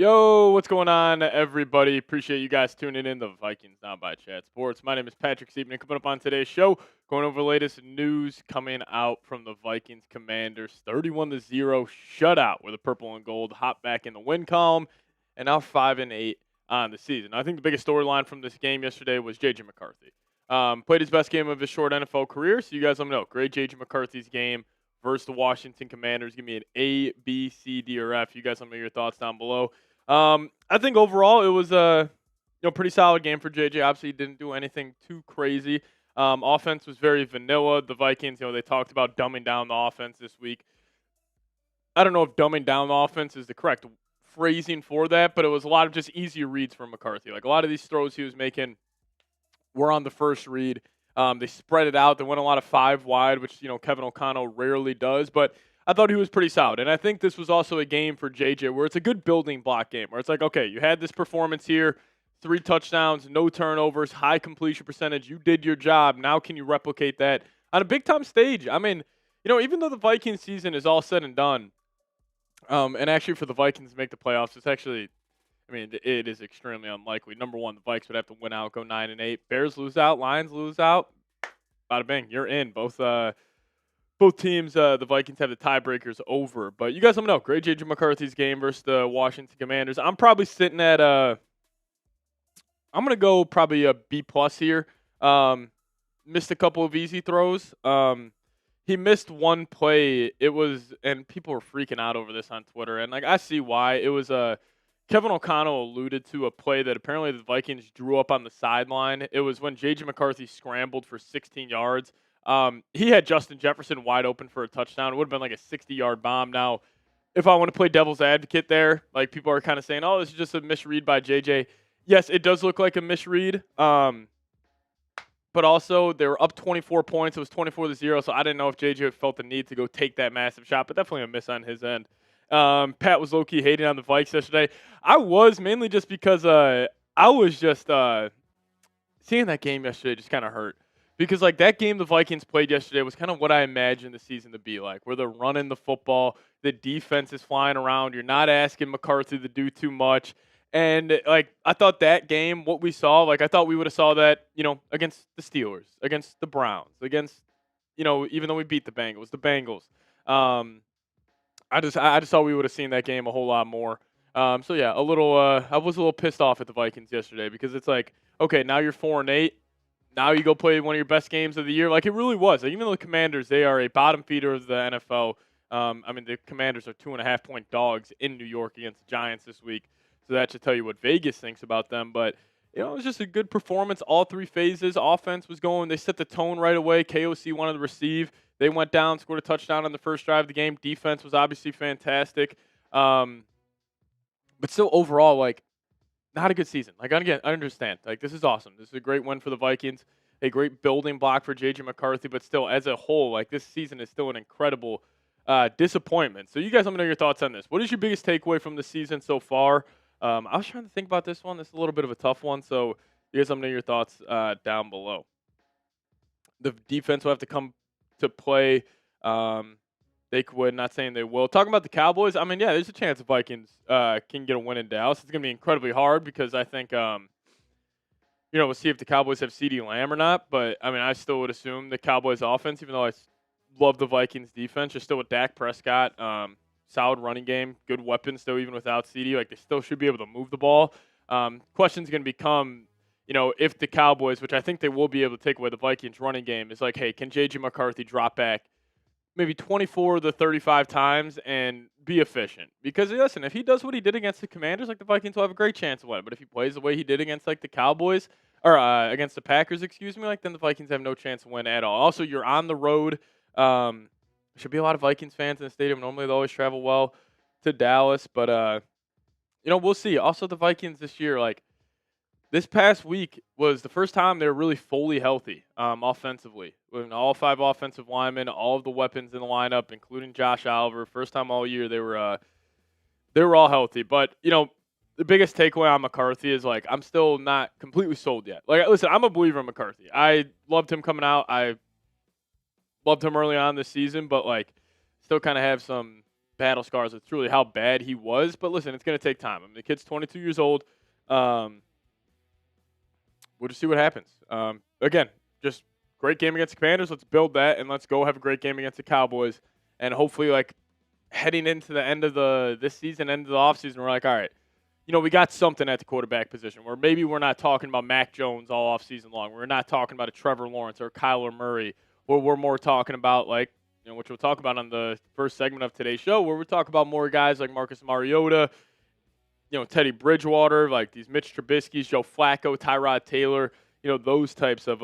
Yo, what's going on, everybody? Appreciate you guys tuning in. The Vikings Now by Chat Sports. My name is Patrick Siepman. Coming up on today's show, going over the latest news coming out from the Vikings Commanders 31-0 shutout, where the purple and gold hop back in the win column, and now 5-8 on the season. I think the biggest storyline from this game yesterday was J.J. McCarthy. Played his best game of his short NFL career, so you guys let me know. Great J.J. McCarthy's game versus the Washington Commanders. Give me an A, B, C, D, or F. You guys let me know your thoughts down below. I think overall it was a pretty solid game for JJ. Obviously, he didn't do anything too crazy. Offense was very vanilla. The Vikings, they talked about dumbing down the offense this week. I don't know if dumbing down the offense is the correct phrasing for that, but it was a lot of just easier reads from McCarthy. Like a lot of these throws he was making were on the first read. They spread it out. They went a lot of 5 wide, which Kevin O'Connell rarely does, but I thought he was pretty solid. And I think this was also a game for JJ where it's a good building block game where it's like, okay, you had this performance here, 3 touchdowns, no turnovers, high completion percentage. You did your job. Now can you replicate that on a big-time stage? I mean, even though the Vikings season is all said and done, and actually for the Vikings to make the playoffs, it's actually, it is extremely unlikely. Number one, the Vikes would have to win out, go 9-8. Bears lose out, Lions lose out. Bada bing, you're in. Both teams, the Vikings have the tiebreakers over. But you guys let me know. Great J.J. McCarthy's game versus the Washington Commanders. I'm probably sitting at I'm going to go probably a B+ here. Missed a couple of easy throws. He missed one play. And people were freaking out over this on Twitter. And, I see why. It was Kevin O'Connell alluded to a play that apparently the Vikings drew up on the sideline. It was when J.J. McCarthy scrambled for 16 yards. He had Justin Jefferson wide open for a touchdown. It would have been like a 60-yard bomb. Now, if I want to play devil's advocate there, people are kind of saying, oh, this is just a misread by JJ. Yes, it does look like a misread. But also, they were up 24 points. It was 24-0, so I didn't know if JJ felt the need to go take that massive shot, but definitely a miss on his end. Pat was low-key hating on the Vikes yesterday. I was, mainly just because I was just seeing that game yesterday just kind of hurt. Because, that game the Vikings played yesterday was kind of what I imagined the season to be like, where they're running the football, the defense is flying around, you're not asking McCarthy to do too much. And, I thought that game, what we saw, I thought we would have saw that, against the Steelers, against the Browns, against, even though we beat the Bengals. I just thought we would have seen that game a whole lot more. So, yeah, I was a little pissed off at the Vikings yesterday because it's like, okay, now you're 4-8. Now you go play one of your best games of the year. It really was. Even though the Commanders, they are a bottom feeder of the NFL. The Commanders are 2.5-point dogs in New York against the Giants this week. So that should tell you what Vegas thinks about them. But, it was just a good performance. All 3 phases. Offense was going. They set the tone right away. KOC wanted to receive. They went down, scored a touchdown on the first drive of the game. Defense was obviously fantastic. But still overall, not a good season. Again, I understand. This is awesome. This is a great win for the Vikings, a great building block for J.J. McCarthy, but still, as a whole, this season is still an incredible disappointment. So you guys let me know your thoughts on this. What is your biggest takeaway from the season so far? I was trying to think about this one. This is a little bit of a tough one, so you guys let me know your thoughts down below. The defense will have to come to play. They could, not saying they will. Talking about the Cowboys, yeah, there's a chance the Vikings can get a win in Dallas. It's going to be incredibly hard because I think, we'll see if the Cowboys have CeeDee Lamb or not. But, I still would assume the Cowboys offense, even though I love the Vikings defense, you're still with Dak Prescott. Solid running game, good weapons still even without CeeDee. They still should be able to move the ball. Question's going to become, if the Cowboys, which I think they will be able to take away the Vikings running game, is hey, can J.J. McCarthy drop back maybe 24 to 35 times and be efficient? Because, listen, if he does what he did against the Commanders, the Vikings will have a great chance of winning. But if he plays the way he did against, the Cowboys, or against the Packers, then the Vikings have no chance to win at all. Also, you're on the road. Should be a lot of Vikings fans in the stadium. Normally, they always travel well to Dallas. But, we'll see. Also, the Vikings this year, this past week was the first time they were really fully healthy offensively. With all 5 offensive linemen, all of the weapons in the lineup, including Josh Oliver. First time all year they were all healthy. But, the biggest takeaway on McCarthy is, I'm still not completely sold yet. Listen, I'm a believer in McCarthy. I loved him coming out. I loved him early on this season, but, still kind of have some battle scars of truly how bad he was. But listen, it's going to take time. I mean, the kid's 22 years old. We'll just see what happens. Again, just great game against the Commanders. Let's build that, and let's go have a great game against the Cowboys. And hopefully, like, heading into the end of this season, end of the offseason, we're like, all right, we got something at the quarterback position where maybe we're not talking about Mac Jones all offseason long. We're not talking about a Trevor Lawrence or Kyler Murray, or we're more talking about, like, which we'll talk about on the first segment of today's show, where we talk about more guys like Marcus Mariota, Teddy Bridgewater, like these Mitch Trubisky's, Joe Flacco, Tyrod Taylor, those types of,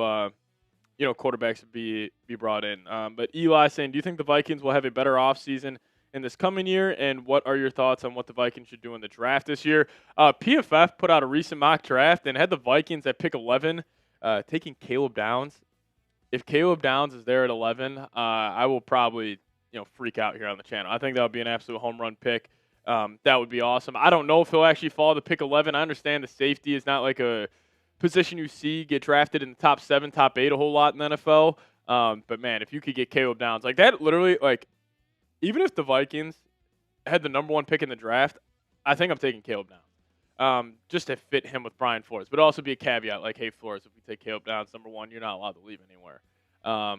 quarterbacks would be brought in. But Eli saying, do you think the Vikings will have a better offseason in this coming year? And what are your thoughts on what the Vikings should do in the draft this year? PFF put out a recent mock draft and had the Vikings at pick 11, taking Caleb Downs. If Caleb Downs is there at 11, I will probably, freak out here on the channel. I think that would be an absolute home run pick. That would be awesome. I don't know if he'll actually fall to pick 11. I understand the safety is not like a position you see get drafted in the top 7, top 8 a whole lot in the NFL. But, man, if you could get Caleb Downs, like that literally, like, even if the Vikings had the number 1 pick in the draft, I think I'm taking Caleb Downs just to fit him with Brian Flores. But also be a caveat like, hey, Flores, if we take Caleb Downs number 1, you're not allowed to leave anywhere. I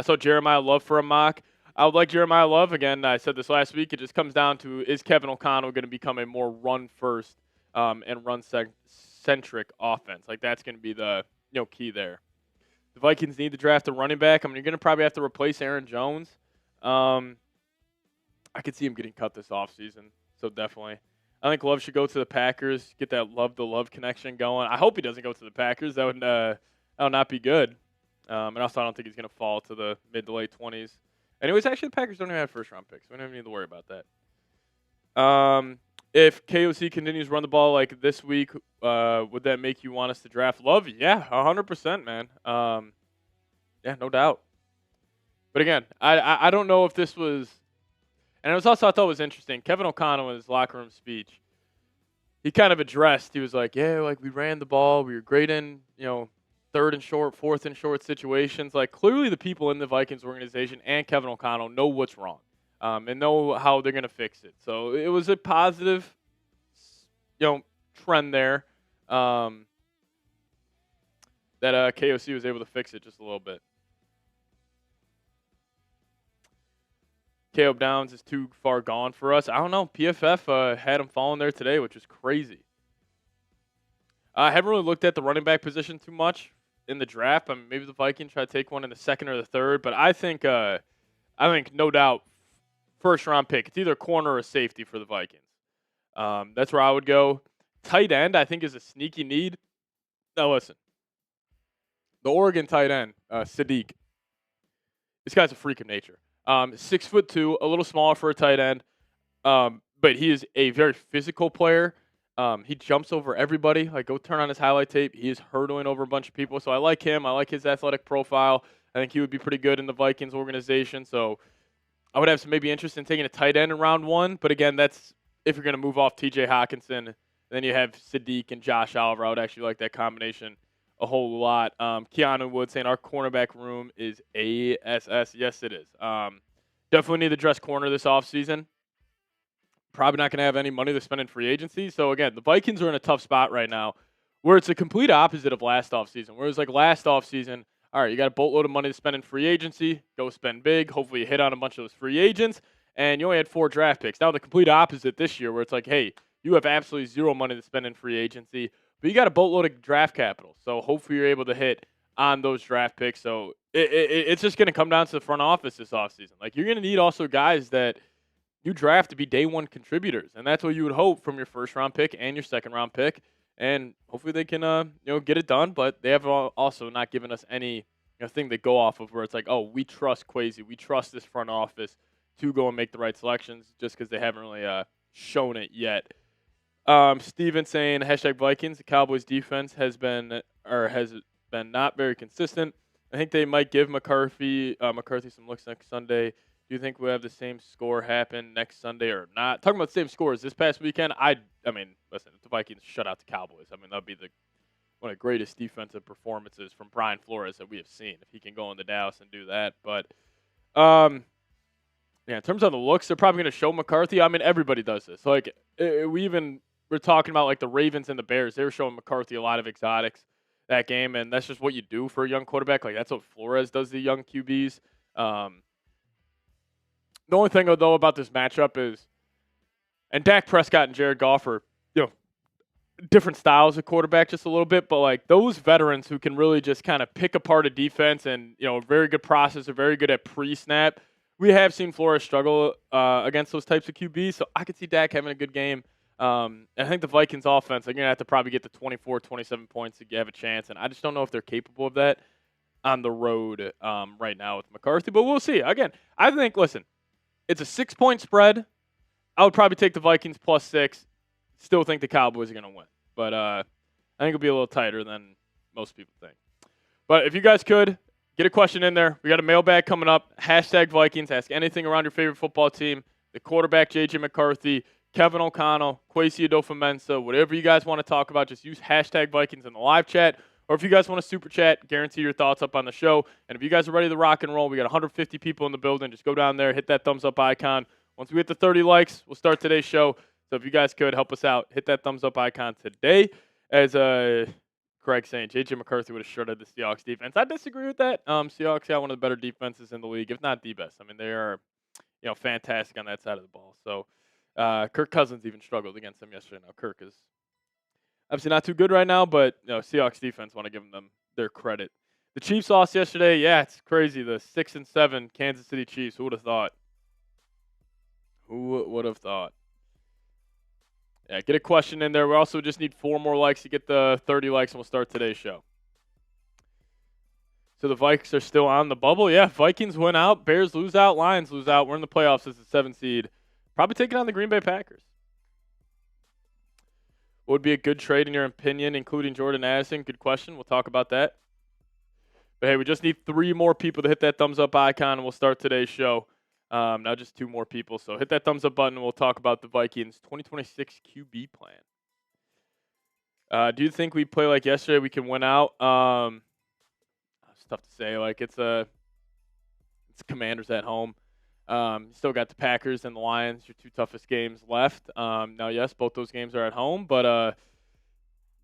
saw Jeremiah Love for a mock. I would like Jeremiah Love. Again, I said this last week. It just comes down to, is Kevin O'Connell going to become a more run-first and run-centric offense? Like, that's going to be the key there. The Vikings need to draft a running back. I mean, you're going to probably have to replace Aaron Jones. I could see him getting cut this offseason, so definitely. I think Love should go to the Packers, get that love-to-love connection going. I hope he doesn't go to the Packers. That would not be good. And also, I don't think he's going to fall to the mid to late 20s. Anyways, actually, the Packers don't even have first-round picks. We don't even need to worry about that. If KOC continues to run the ball like this week, would that make you want us to draft Love? Yeah, 100%, man. Yeah, no doubt. But again, I don't know if this was – and it was also I thought was interesting. Kevin O'Connell in his locker room speech, he kind of addressed – he was like, yeah, like we ran the ball. We were great in, third and short, fourth and short situations. Like, clearly the people in the Vikings organization and Kevin O'Connell know what's wrong and know how they're going to fix it. So it was a positive, trend there that KOC was able to fix it just a little bit. Caleb Downs is too far gone for us. I don't know. PFF had him falling there today, which is crazy. I haven't really looked at the running back position too much in the draft. I mean, maybe the Vikings try to take one in the second or the third, but I think no doubt first round pick. It's either corner or safety for the Vikings. That's where I would go. Tight end, I think, is a sneaky need. Now listen, the Oregon tight end, Sadiq. This guy's a freak of nature. 6'2", a little smaller for a tight end, but he is a very physical player. He jumps over everybody. Like, go turn on his highlight tape. He is hurdling over a bunch of people. So I like him. I like his athletic profile. I think he would be pretty good in the Vikings organization. So I would have some maybe interest in taking a tight end in round 1. But again, that's if you're going to move off T.J. Hawkinson. Then you have Sadiq and Josh Oliver. I would actually like that combination a whole lot. Keanu Wood saying our cornerback room is ASS. Yes, it is. Definitely need to dress corner this offseason. Probably not going to have any money to spend in free agency. So, again, the Vikings are in a tough spot right now where it's a complete opposite of last offseason. Whereas, like, last offseason, all right, you got a boatload of money to spend in free agency. Go spend big. Hopefully you hit on a bunch of those free agents. And you only had 4 draft picks. Now the complete opposite this year where it's like, hey, you have absolutely zero money to spend in free agency. But you got a boatload of draft capital. So, hopefully you're able to hit on those draft picks. So, it's just going to come down to the front office this offseason. Like, you're going to need also guys that – you draft to be day one contributors, and that's what you would hope from your first-round pick and your second-round pick. And hopefully they can, get it done. But they have also not given us any thing to go off of where it's like, oh, we trust Kwesi, we trust this front office to go and make the right selections, just because they haven't really shown it yet. Steven saying #Vikings. The Cowboys defense has been not very consistent. I think they might give McCarthy some looks next Sunday. Do you think we'll have the same score happen next Sunday or not? Talking about the same scores this past weekend, I mean, listen, if the Vikings shut out the Cowboys, I mean, that would be one of the greatest defensive performances from Brian Flores that we have seen, if he can go into Dallas and do that. But Yeah, in terms of the looks, they're probably going to show McCarthy. I mean, everybody does this. Like, we're talking about like the Ravens and the Bears. They were showing McCarthy a lot of exotics that game, and that's just what you do for a young quarterback. Like, that's what Flores does to young QBs. Um, the only thing, though, about this matchup is, and Dak Prescott and Jared Goff are, you know, different styles of quarterback just a little bit, but like those veterans who can really just kind of pick apart a defense and, you know, very good process, are very good at pre-snap. We have seen Flores struggle against those types of QBs, so I could see Dak having a good game. And I think the Vikings offense, they're going to have to probably get to 24, 27 points to have a chance, and I just don't know if they're capable of that on the road right now with McCarthy, but we'll see. Again, I think, listen, it's a 6-point spread. I would probably take the Vikings plus 6. Still think the Cowboys are going to win. But I think it'll be a little tighter than most people think. But if you guys could, get a question in there. We got a mailbag coming up. Hashtag Vikings. Ask anything around your favorite football team. The quarterback, J.J. McCarthy, Kevin O'Connell, Kwesi Adofo-Mensah, whatever you guys want to talk about, just use hashtag Vikings in the live chat. Or if you guys want to super chat, guarantee your thoughts up on the show. And if you guys are ready to rock and roll, we got 150 people in the building. Just go down there, hit that thumbs up icon. Once we hit the 30 likes, we'll start today's show. So if you guys could help us out, hit that thumbs up icon today. As Craig saying, J.J. McCarthy would have shredded the Seahawks defense. I disagree with that. Seahawks got one of the better defenses in the league, if not the best. I mean, they are, you know, fantastic on that side of the ball. So Kirk Cousins even struggled against them yesterday. Now Kirk is obviously not too good right now, but you know, Seahawks defense, want to give them their credit. The Chiefs lost yesterday. Yeah, it's crazy. The 6-7 Kansas City Chiefs. Who would have thought? Who would have thought? Yeah, get a question in there. We also just need 4 more likes to get the 30 likes, and we'll start today's show. So the Vikings are still on the bubble. Yeah, Vikings win out. Bears lose out. Lions lose out. We're in the playoffs as the 7th seed. Probably taking on the Green Bay Packers. What would be a good trade in your opinion, including Jordan Addison? Good question. We'll talk about that. But hey, we just need 3 more people to hit that thumbs up icon, and we'll start today's show. Now just 2 more people. So hit that thumbs up button, and we'll talk about the Vikings 2026 QB plan. Do you think we play like yesterday, we can win out? It's tough to say. Like it's Commanders at home. Still got the Packers and the Lions, your 2 toughest games left. Now, yes, both those games are at home, but I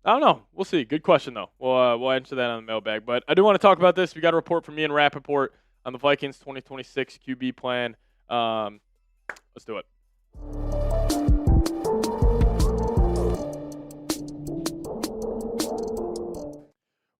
don't know. We'll see. Good question, though. We'll answer that on the mailbag. But I do want to talk about this. We got a report from me and Rapoport on the Vikings 2026 QB plan. Let's do it.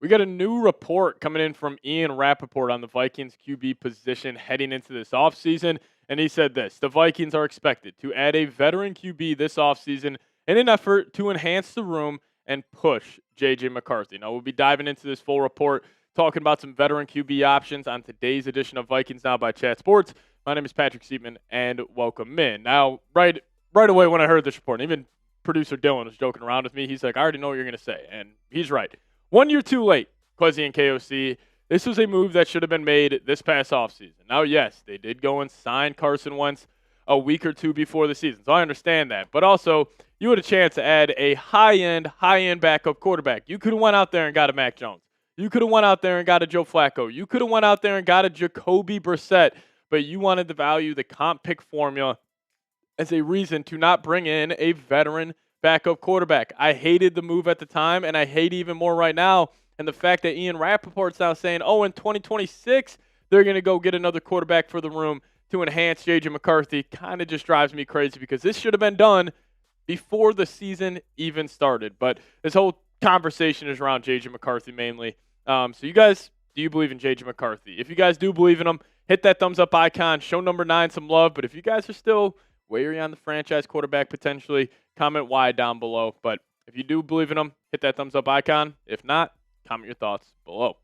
We got a new report coming in from Ian Rapoport on the Vikings QB position heading into this offseason. And he said this: the Vikings are expected to add a veteran QB this offseason in an effort to enhance the room and push J.J. McCarthy. Now, we'll be diving into this full report, talking about some veteran QB options on today's edition of Vikings Now by Chat Sports. My name is Patrick Siepman, and welcome in. Now, right away when I heard this report, and even producer Dylan was joking around with me. He's like, I already know what you're going to say, and he's right. 1 year too late, Kwesi and KOC. This was a move that should have been made this past offseason. Now, yes, they did go and sign Carson Wentz a week or 2 before the season, so I understand that. But also, you had a chance to add a high-end backup quarterback. You could have went out there and got a Mac Jones. You could have went out there and got a Joe Flacco. You could have went out there and got a Jacoby Brissett, but you wanted to value the comp pick formula as a reason to not bring in a veteran backup quarterback. I hated the move at the time, and I hate even more right now. And the fact that Ian Rapoport's now saying, in 2026, they're going to go get another quarterback for the room to enhance J.J. McCarthy kind of just drives me crazy, because this should have been done before the season even started. But this whole conversation is around J.J. McCarthy mainly. So you guys, do you believe in J.J. McCarthy? If you guys do believe in him, hit that thumbs up icon. Show number 9 some love. But if you guys are still wary on the franchise quarterback potentially, comment why down below. But if you do believe in him, hit that thumbs up icon. If not, comment your thoughts below.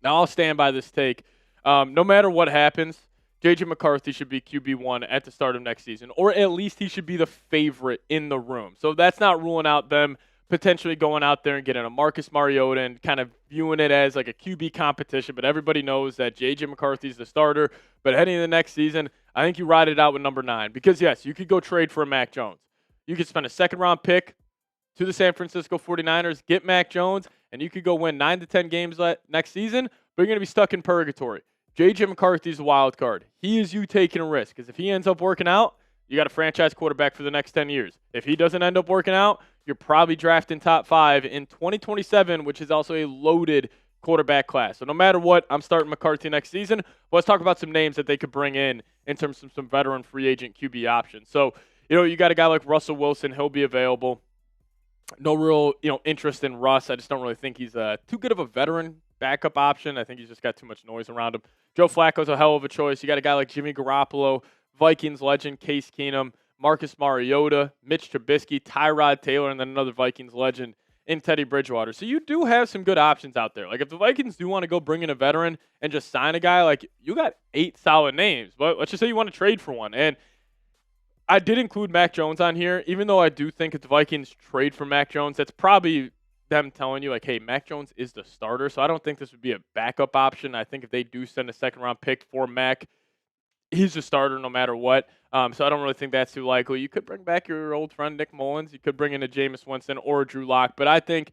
Now, I'll stand by this take. No matter what happens, J.J. McCarthy should be QB1 at the start of next season, or at least he should be the favorite in the room. So that's not ruling out them potentially going out there and getting a Marcus Mariota and kind of viewing it as like a QB competition. But everybody knows that J.J. McCarthy is the starter. But heading into the next season, I think you ride it out with number 9. Because, yes, you could go trade for a Mac Jones. You could spend a second-round pick to the San Francisco 49ers, get Mac Jones, and you could go win 9 to 10 games next season, but you're going to be stuck in purgatory. J.J. McCarthy's a wild card. He is you taking a risk, because if he ends up working out, you got a franchise quarterback for the next 10 years. If he doesn't end up working out, you're probably drafting top 5 in 2027, which is also a loaded quarterback class. So no matter what, I'm starting McCarthy next season. But let's talk about some names that they could bring in terms of some veteran free agent QB options. So, you got a guy like Russell Wilson. He'll be available. No real, interest in Russ. I just don't really think he's too good of a veteran backup option. I think he's just got too much noise around him. Joe Flacco's a hell of a choice. You got a guy like Jimmy Garoppolo, Vikings legend Case Keenum, Marcus Mariota, Mitch Trubisky, Tyrod Taylor, and then another Vikings legend in Teddy Bridgewater. So you do have some good options out there. Like, if the Vikings do want to go bring in a veteran and just sign a guy, like, you got 8 solid names. But let's just say you want to trade for one. And I did include Mac Jones on here, even though I do think if the Vikings trade for Mac Jones, that's probably them telling you, like, hey, Mac Jones is the starter. So I don't think this would be a backup option. I think if they do send a second-round pick for Mac, he's a starter no matter what. So I don't really think that's too likely. You could bring back your old friend Nick Mullins. You could bring in a Jameis Winston or a Drew Lock. But I think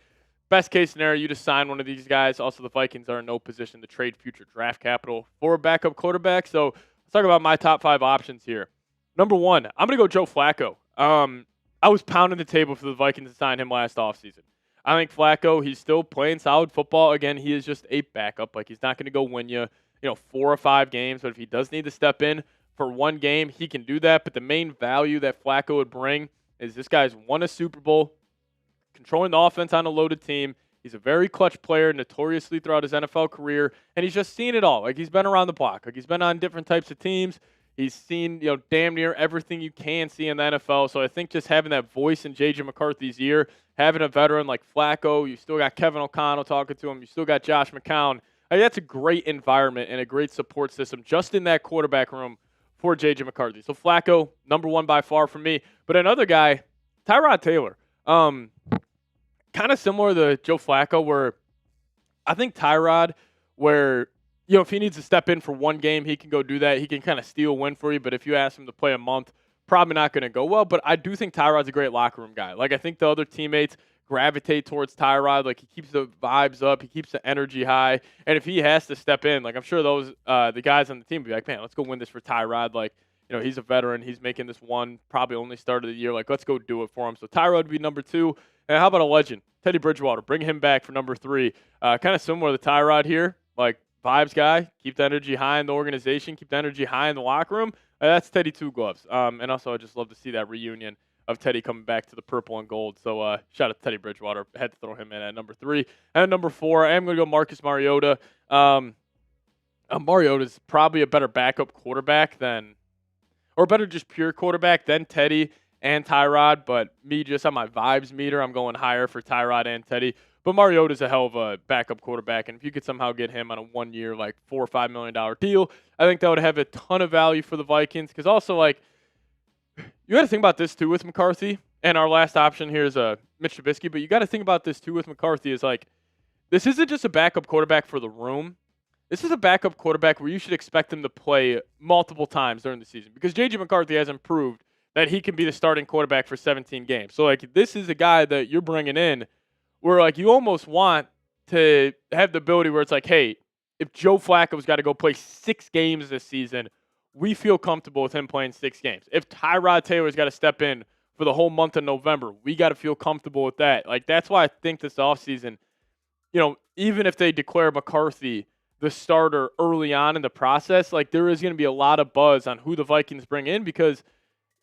best case scenario, you just sign one of these guys. Also, the Vikings are in no position to trade future draft capital for a backup quarterback. So let's talk about my top 5 options here. Number 1, I'm going to go Joe Flacco. I was pounding the table for the Vikings to sign him last offseason. I think Flacco, he's still playing solid football. Again, he is just a backup. Like, he's not going to go win you, 4 or 5 games. But if he does need to step in for one game, he can do that. But the main value that Flacco would bring is this guy's won a Super Bowl, controlling the offense on a loaded team. He's a very clutch player, notoriously throughout his NFL career. And he's just seen it all. Like, he's been around the block. Like, he's been on different types of teams. He's seen, damn near everything you can see in the NFL. So I think just having that voice in J.J. McCarthy's ear, having a veteran like Flacco, you still got Kevin O'Connell talking to him, you still got Josh McCown. That's a great environment and a great support system just in that quarterback room for J.J. McCarthy. So Flacco, number 1 by far for me. But another guy, Tyrod Taylor. Kind of similar to Joe Flacco, where I think Tyrod, where if he needs to step in for one game, he can go do that. He can kind of steal a win for you. But if you ask him to play a month, probably not going to go well. But I do think Tyrod's a great locker room guy. Like, I think the other teammates gravitate towards Tyrod. Like, he keeps the vibes up. He keeps the energy high. And if he has to step in, like, I'm sure those the guys on the team will be like, man, let's go win this for Tyrod. Like, he's a veteran. He's making this one, probably only start of the year. Like, let's go do it for him. So Tyrod would be number 2. And how about a legend? Teddy Bridgewater. Bring him back for number 3. Kind of similar to Tyrod here. Like, vibes guy, keep the energy high in the organization, keep the energy high in the locker room. That's Teddy Two Gloves. And also, I just love to see that reunion of Teddy coming back to the purple and gold. So shout out to Teddy Bridgewater. Had to throw him in at number 3. And at number 4, I am going to go Marcus Mariota. Mariota's probably a better backup quarterback or better just pure quarterback than Teddy and Tyrod. But me, just on my vibes meter, I'm going higher for Tyrod and Teddy. But Mariota's a hell of a backup quarterback, and if you could somehow get him on a 1-year, like $4 or $5 million deal, I think that would have a ton of value for the Vikings. Because also, like, you got to think about this too with McCarthy. And our last option here is Mitch Trubisky. But you got to think about this too with McCarthy is, like, this isn't just a backup quarterback for the room. This is a backup quarterback where you should expect him to play multiple times during the season. Because J.J. McCarthy hasn't proved that he can be the starting quarterback for 17 games. So, like, this is a guy that you're bringing in where, like, you almost want to have the ability where it's like, hey, if Joe Flacco's got to go play 6 games this season, we feel comfortable with him playing 6 games. If Tyrod Taylor's got to step in for the whole month of November, we got to feel comfortable with that. Like, that's why I think this offseason, even if they declare McCarthy the starter early on in the process, like, there is going to be a lot of buzz on who the Vikings bring in because,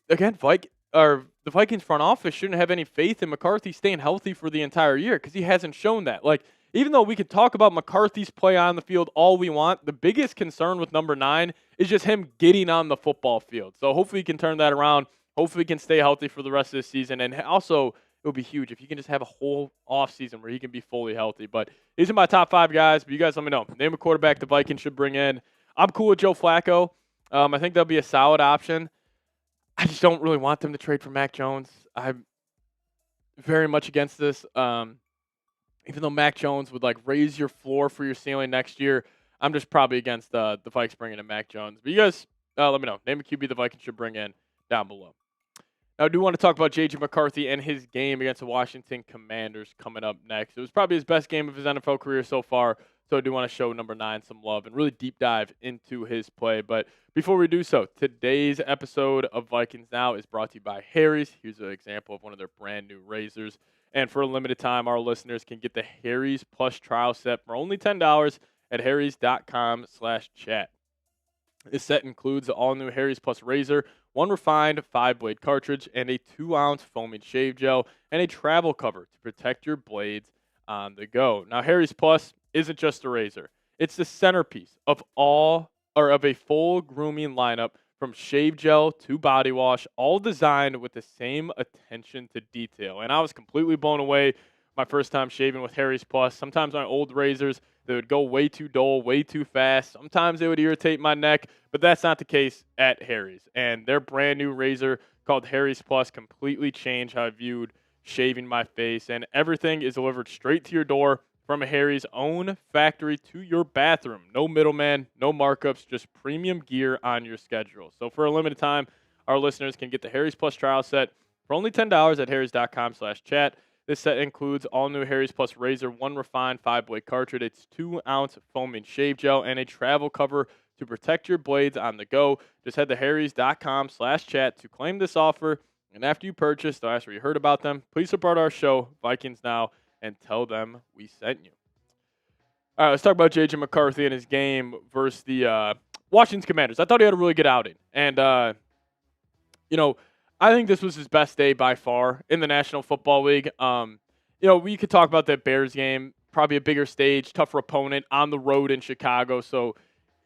again, the Vikings front office shouldn't have any faith in McCarthy staying healthy for the entire year because he hasn't shown that. Like, even though we could talk about McCarthy's play on the field all we want, the biggest concern with number 9 is just him getting on the football field. So hopefully he can turn that around. Hopefully he can stay healthy for the rest of the season. And also, it would be huge if he can just have a whole offseason where he can be fully healthy. But these are my top 5 guys. But you guys let me know. Name a quarterback the Vikings should bring in. I'm cool with Joe Flacco. I think that'll be a solid option. I just don't really want them to trade for Mac Jones. I'm very much against this. Even though Mac Jones would, like, raise your floor for your ceiling next year, I'm just probably against the Vikes bringing in Mac Jones. But you guys, let me know. Name a QB the Vikings should bring in down below. Now, I do want to talk about J.J. McCarthy and his game against the Washington Commanders coming up next. It was probably his best game of his NFL career so far. So I do want to show number 9 some love and really deep dive into his play. But before we do so, today's episode of Vikings Now is brought to you by Harry's. Here's an example of one of their brand new razors. And for a limited time, our listeners can get the Harry's Plus trial set for only $10 at harrys.com/chat. This set includes the all-new Harry's Plus razor, one refined 5-blade cartridge, and a 2-ounce foaming shave gel, and a travel cover to protect your blades on the go. Now, Harry's Plus isn't just a razor. It's the centerpiece of a full grooming lineup from shave gel to body wash, all designed with the same attention to detail. And I was completely blown away my first time shaving with Harry's Plus. Sometimes my old razors, they would go way too dull, way too fast. Sometimes they would irritate my neck, but that's not the case at Harry's. And their brand new razor called Harry's Plus completely changed how I viewed shaving my face. And everything is delivered straight to your door from Harry's own factory to your bathroom. No middleman, no markups, just premium gear on your schedule. So for a limited time, our listeners can get the Harry's Plus trial set for only $10 at harrys.com/chat. This set includes all new Harry's Plus razor, one refined 5-blade cartridge, its 2-ounce foaming shave gel, and a travel cover to protect your blades on the go. Just head to harrys.com/chat to claim this offer. And after you purchase, they'll ask where you heard about them. Please support our show, Vikings Now, and tell them we sent you. All right, let's talk about J.J. McCarthy and his game versus the Washington Commanders. I thought he had a really good outing. And, I think this was his best day by far in the National Football League. We could talk about that Bears game, probably a bigger stage, tougher opponent on the road in Chicago. So,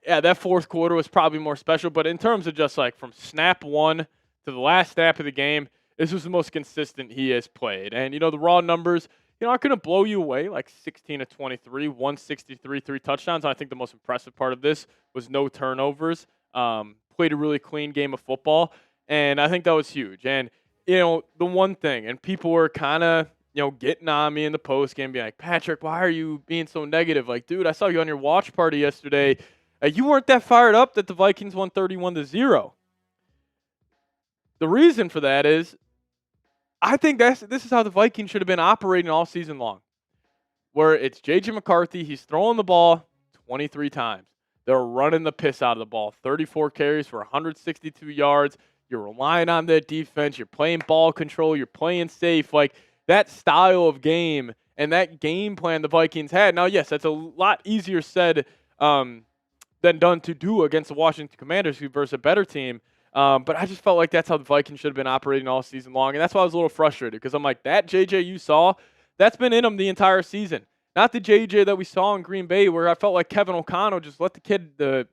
yeah, that fourth quarter was probably more special. But in terms of just like from snap one to the last snap of the game, this was the most consistent he has played. And, the raw numbers, I couldn't blow you away, like 16 of 23, 163, 3 touchdowns. I think the most impressive part of this was no turnovers. Played a really clean game of football. And I think that was huge. And, the one thing, and people were kind of, getting on me in the post game, being like, Patrick, why are you being so negative? Like, dude, I saw you on your watch party yesterday. You weren't that fired up that the Vikings won 31-0. The reason for that is I think this is how the Vikings should have been operating all season long, where it's J.J. McCarthy. He's throwing the ball 23 times. They're running the piss out of the ball. 34 carries for 162 yards. You're relying on that defense. You're playing ball control. You're playing safe. Like, that style of game and that game plan the Vikings had. Now, yes, that's a lot easier said than done to do against the Washington Commanders versus a better team. But I just felt like that's how the Vikings should have been operating all season long. And that's why I was a little frustrated, because I'm like, that JJ you saw, that's been in him the entire season. Not the JJ that we saw in Green Bay, where I felt like Kevin O'Connell just let the kid to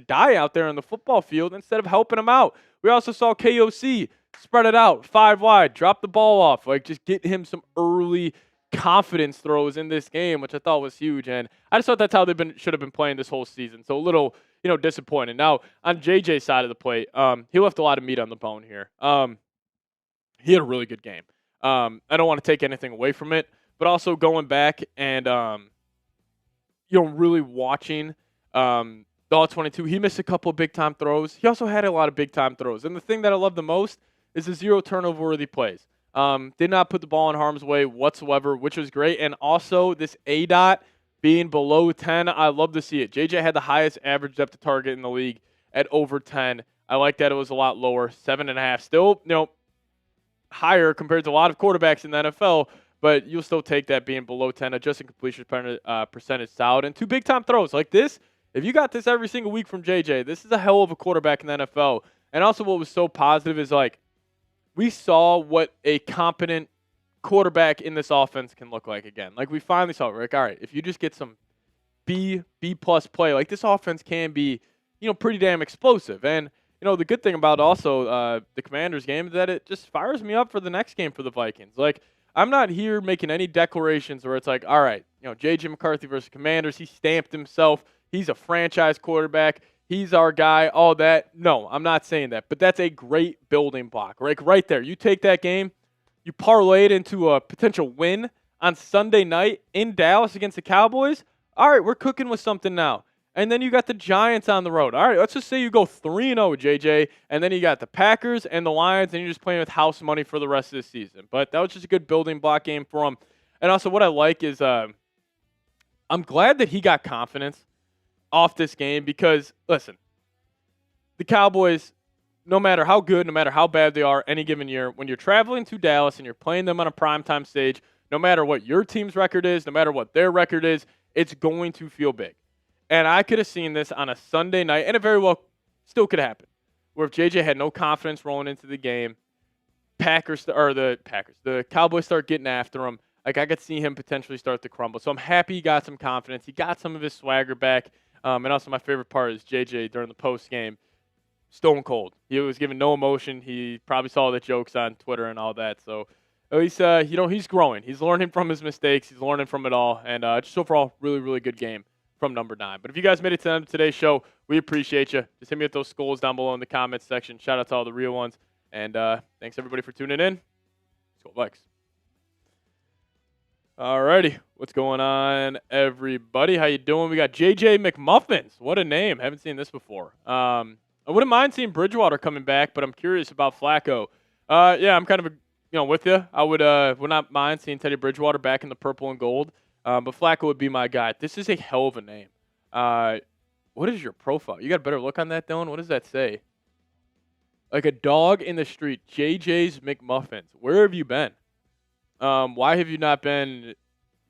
die out there on the football field instead of helping him out. We also saw KOC spread it out, 5 wide, drop the ball off, like just get him some early confidence throws in this game, which I thought was huge. And I just thought that's how should have been playing this whole season. So a little, disappointed. Now, on JJ's side of the plate, he left a lot of meat on the bone here. He had a really good game. I don't want to take anything away from it, but also going back and, really watching the All-22, he missed a couple of big-time throws. He also had a lot of big-time throws. And the thing that I love the most is the 0 turnover-worthy plays. Did not put the ball in harm's way whatsoever, which was great. And also, this ADOT being below 10, I love to see it. JJ had the highest average depth of target in the league at over 10. I like that it was a lot lower, 7.5. Still, higher compared to a lot of quarterbacks in the NFL, but you'll still take that being below 10. Adjusting completion percentage solid. And 2 big-time throws like this. If you got this every single week from JJ, this is a hell of a quarterback in the NFL. And also what was so positive is, like, we saw what a competent quarterback in this offense can look like again. Like, we finally saw it. We're like, all right, if you just get some B-plus play, like, this offense can be, pretty damn explosive. And, the good thing about also the Commanders game is that it just fires me up for the next game for the Vikings. Like, I'm not here making any declarations where it's like, all right, J.J. McCarthy versus Commanders, he stamped himself. He's a franchise quarterback. He's our guy, all that. No, I'm not saying that. But that's a great building block. Like, right there. You take that game, you parlay it into a potential win on Sunday night in Dallas against the Cowboys. All right, we're cooking with something now. And then you got the Giants on the road. All right, let's just say you go 3-0, JJ, and then you got the Packers and the Lions, and you're just playing with house money for the rest of the season. But that was just a good building block game for them. And also what I like is I'm glad that he got confidence off this game because, listen, the Cowboys, no matter how good, no matter how bad they are any given year, when you're traveling to Dallas and you're playing them on a primetime stage, no matter what your team's record is, no matter what their record is, it's going to feel big. And I could have seen this on a Sunday night, and it very well still could happen, where if JJ had no confidence rolling into the game, the Cowboys start getting after him. Like, I could see him potentially start to crumble. So I'm happy he got some confidence. He got some of his swagger back. And also my favorite part is JJ during the post game, stone cold. He was giving no emotion. He probably saw the jokes on Twitter and all that. So at least, he's growing. He's learning from his mistakes. He's learning from it all. And just overall, really, really good game from number 9. But if you guys made it to the end of today's show, we appreciate you. Just hit me with those skulls down below in the comments section. Shout out to all the real ones. And thanks, everybody, for tuning in. Let's go Vikes. Alrighty. What's going on, everybody? How you doing? We got JJ McMuffins. What a name. Haven't seen this before. I wouldn't mind seeing Bridgewater coming back, but I'm curious about Flacco. Yeah, I'm kind of with you. I would not mind seeing Teddy Bridgewater back in the purple and gold. But Flacco would be my guy. This is a hell of a name. What is your profile? You got a better look on that, Dylan? What does that say? Like a dog in the street. JJ's McMuffins. Where have you been? Why have you not been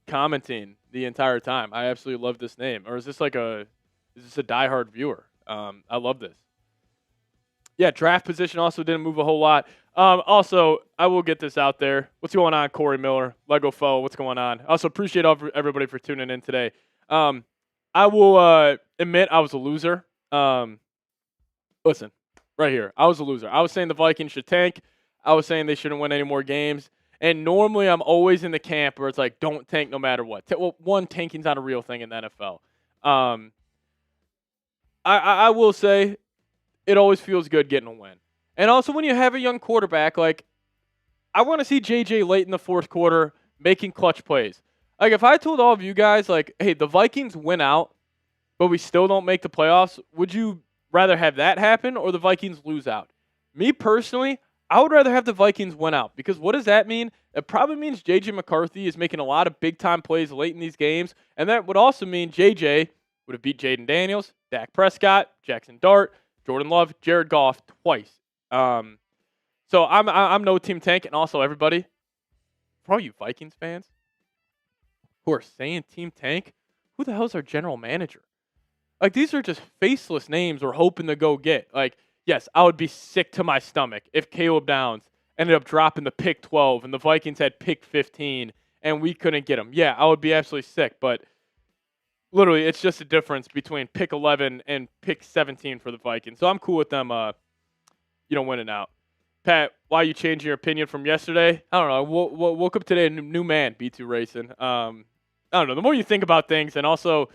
commenting the entire time? I absolutely love this name. Or is this a diehard viewer? I love this. Yeah, draft position also didn't move a whole lot. Also, I will get this out there. What's going on, Corey Miller? Lego Foe, what's going on? Also, appreciate everybody for tuning in today. I will admit I was a loser. Listen, right here, I was a loser. I was saying the Vikings should tank. I was saying they shouldn't win any more games. And normally I'm always in the camp where it's like, don't tank no matter what. Well, tanking's not a real thing in the NFL. I will say it always feels good getting a win. And also when you have a young quarterback, like, I want to see JJ late in the fourth quarter making clutch plays. Like, if I told all of you guys, like, hey, the Vikings win out, but we still don't make the playoffs, would you rather have that happen or the Vikings lose out? Me personally, I would rather have the Vikings win out, because what does that mean? It probably means J.J. McCarthy is making a lot of big-time plays late in these games, and that would also mean J.J. would have beat Jaden Daniels, Dak Prescott, Jackson Dart, Jordan Love, Jared Goff twice. So I'm no team tank, and also everybody, for all you Vikings fans who are saying team tank, who the hell's our general manager? Like, these are just faceless names we're hoping to go get. Like, yes, I would be sick to my stomach if Caleb Downs ended up dropping the pick 12 and the Vikings had pick 15 and we couldn't get him. Yeah, I would be absolutely sick, but literally it's just a difference between pick 11 and pick 17 for the Vikings. So I'm cool with them, winning out. Pat, why are you changing your opinion from yesterday? I don't know. Woke up today a new man, B2 Racing. I don't know. The more you think about things, and also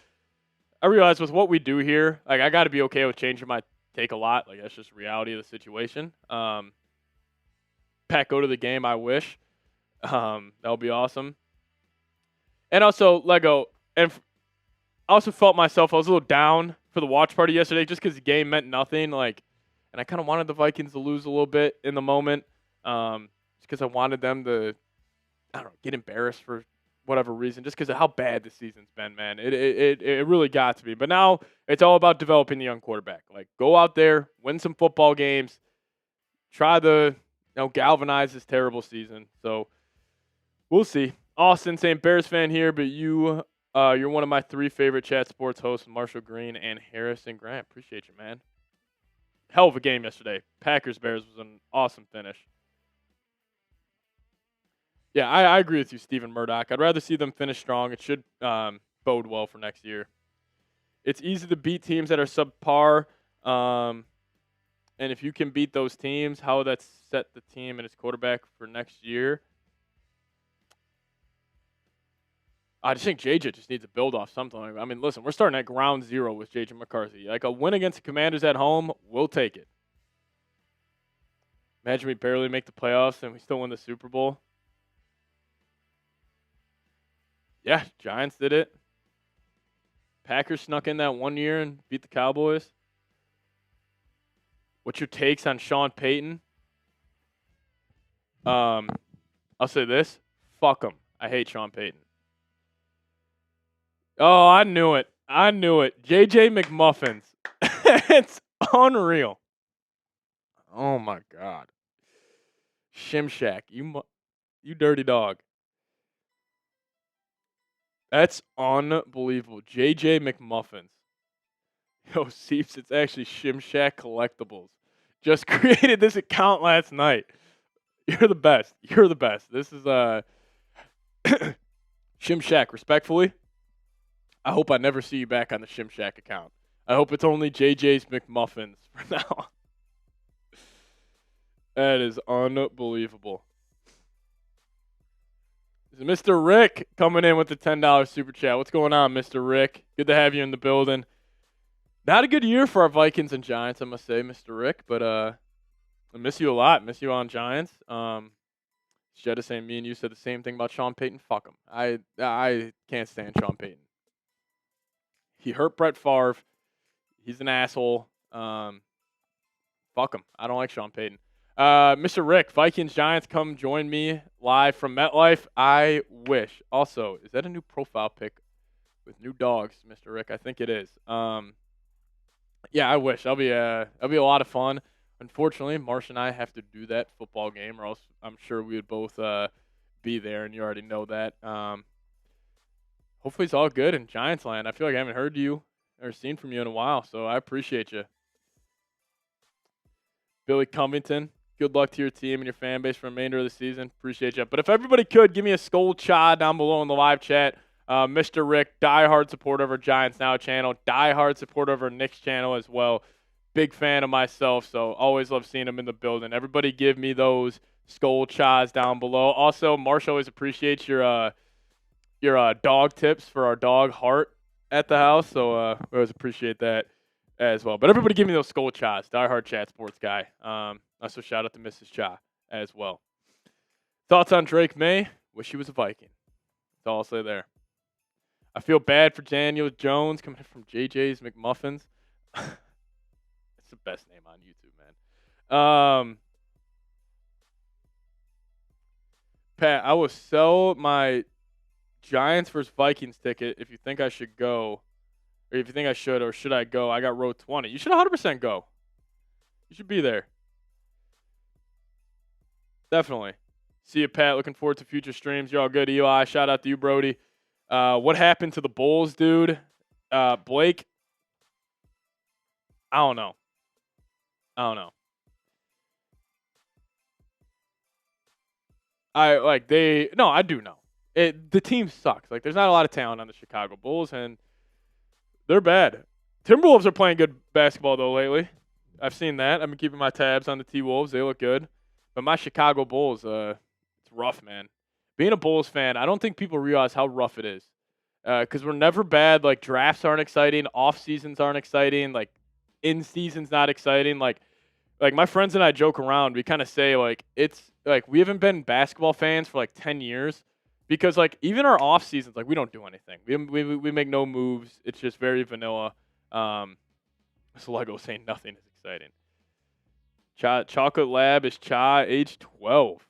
I realize with what we do here, like, I got to be okay with changing my take a lot. Like, that's just reality of the situation. Pat, go to the game. I wish. That'll be awesome. And also, Lego. And I also felt myself, I was a little down for the watch party yesterday just because the game meant nothing. Like, and I kind of wanted the Vikings to lose a little bit in the moment. Just because I wanted them to, I don't know, get embarrassed for whatever reason, just because of how bad the season's been, man. It really got to me. But now it's all about developing the young quarterback. Like, go out there, win some football games, try to galvanize this terrible season. So we'll see. Austin saying Bears fan here, but you're one of my 3 favorite chat sports hosts, Marshall Green and Harrison Grant. Appreciate you, man. Hell of a game yesterday. Packers-Bears was an awesome finish. Yeah, I agree with you, Stephen Murdoch. I'd rather see them finish strong. It should bode well for next year. It's easy to beat teams that are subpar. And if you can beat those teams, how would that set the team and its quarterback for next year? I just think JJ just needs to build off something. I mean, listen, we're starting at ground zero with JJ McCarthy. Like, a win against the Commanders at home, we'll take it. Imagine we barely make the playoffs and we still win the Super Bowl. Yeah, Giants did it. Packers snuck in that one year and beat the Cowboys. What's your takes on Sean Payton? I'll say this. Fuck him. I hate Sean Payton. Oh, I knew it. I knew it. JJ McMuffins. It's unreal. Oh my God. Shimshack, you dirty dog. That's unbelievable. JJ McMuffins. Yo, Seeps, it's actually Shimshack Collectibles. Just created this account last night. You're the best. You're the best. This is Shimshack, respectfully. I hope I never see you back on the Shimshack account. I hope it's only JJ's McMuffins for now. That is unbelievable. Mr. Rick coming in with the $10 super chat. What's going on, Mr. Rick? Good to have you in the building. Not a good year for our Vikings and Giants, I must say, Mr. Rick, but I miss you a lot. Miss you on Giants. Jetta saying me and you said the same thing about Sean Payton. Fuck him. I can't stand Sean Payton. He hurt Brett Favre. He's an asshole. Fuck him. I don't like Sean Payton. Mr. Rick, Vikings Giants, come join me live from MetLife. I wish. Also, is that a new profile pic with new dogs, Mr. Rick? I think it is. Yeah, I wish. That'll be a lot of fun. Unfortunately, Marsh and I have to do that football game, or else I'm sure we would both be there, and you already know that. Hopefully it's all good in Giants land. I feel like I haven't heard you or seen from you in a while, so I appreciate you. Billy Covington, good luck to your team and your fan base for the remainder of the season. Appreciate you. But if everybody could, give me a skull cha down below in the live chat. Mr. Rick, diehard supporter of our Giants Now channel, diehard supporter of our Knicks channel as well. Big fan of myself, so always love seeing him in the building. Everybody give me those skull chas down below. Also, Marsh always appreciates your dog tips for our dog Heart at the house, so we always appreciate that as well. But everybody give me those skull chas. Diehard chat sports guy. Also shout out to Mrs. Cha as well. Thoughts on Drake May? Wish he was a Viking. That's all I'll say there. I feel bad for Daniel Jones coming from JJ's McMuffins. It's the best name on YouTube, man. Pat, I will sell my Giants versus Vikings ticket if you think I should go. Or if you think I should, or should I go? I got row 20. You should 100% go. You should be there. Definitely. See you, Pat. Looking forward to future streams. You're all good, Eli. Shout out to you, Brody. What happened to the Bulls, dude? Blake? I don't know. I do know. The team sucks. Like, there's not a lot of talent on the Chicago Bulls, and they're bad. Timberwolves are playing good basketball, though, lately. I've seen that. I've been keeping my tabs on the T-Wolves. They look good. But my Chicago Bulls, it's rough, man. Being a Bulls fan, I don't think people realize how rough it is. Because we're never bad. Like, drafts aren't exciting. Off-seasons aren't exciting. Like, in-season's not exciting. Like my friends and I joke around. We kind of say, like, it's, like, we haven't been basketball fans for, like, 10 years. Because, like, even our off-seasons, like, we don't do anything. We make no moves. It's just very vanilla. This Lego saying nothing is exciting. Chocolate Lab is Cha, age 12.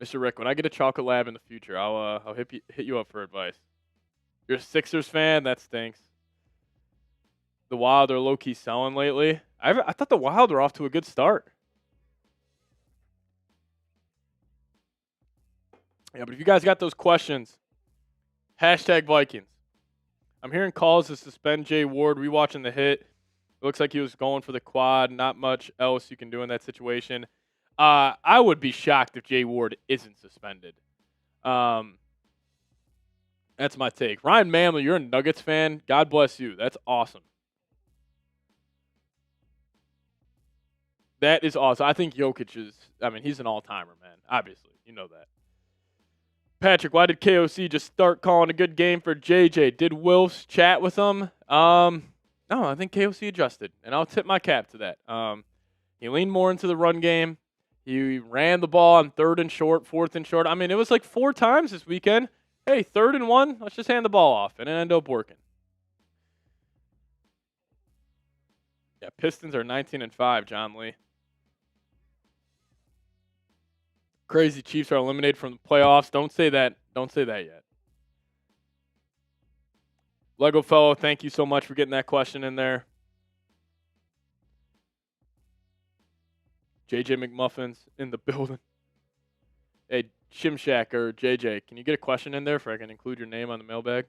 Mr. Rick, when I get a Chocolate Lab in the future, I'll hit you up for advice. You're a Sixers fan? That stinks. The Wild are low-key selling lately. I thought the Wild were off to a good start. Yeah, but if you guys got those questions, hashtag Vikings. I'm hearing calls to suspend Jay Ward. Rewatching the hit. It looks like he was going for the quad. Not much else you can do in that situation. I would be shocked if Jay Ward isn't suspended. That's my take. Ryan Manley, you're a Nuggets fan. God bless you. That's awesome. That is awesome. I think Jokic is, he's an all-timer, man. Obviously. You know that. Patrick, why did KOC just start calling a good game for JJ? Did Wilfs chat with him? No, I think KOC adjusted, and I'll tip my cap to that. He leaned more into the run game. He ran the ball on 3rd and short, 4th and short. It was like 4 times this weekend. Hey, 3rd and 1, let's just hand the ball off, and it ended up working. Yeah, Pistons are 19-5, John Lee. Crazy Chiefs are eliminated from the playoffs. Don't say that. Don't say that yet. Lego Fellow, thank you so much for getting that question in there. JJ McMuffins in the building. Hey, Shimshack or JJ, can you get a question in there so I can include your name on the mailbag?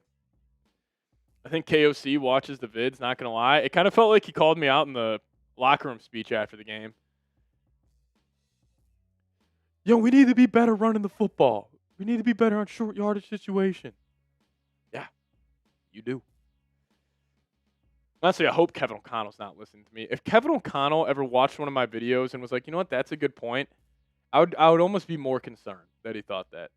I think KOC watches the vids, not going to lie. It kind of felt like he called me out in the locker room speech after the game. Yo, we need to be better running the football. We need to be better on short yardage situation. Yeah, you do. Honestly, I hope Kevin O'Connell's not listening to me. If Kevin O'Connell ever watched one of my videos and was like, you know what, that's a good point, I would almost be more concerned that he thought that.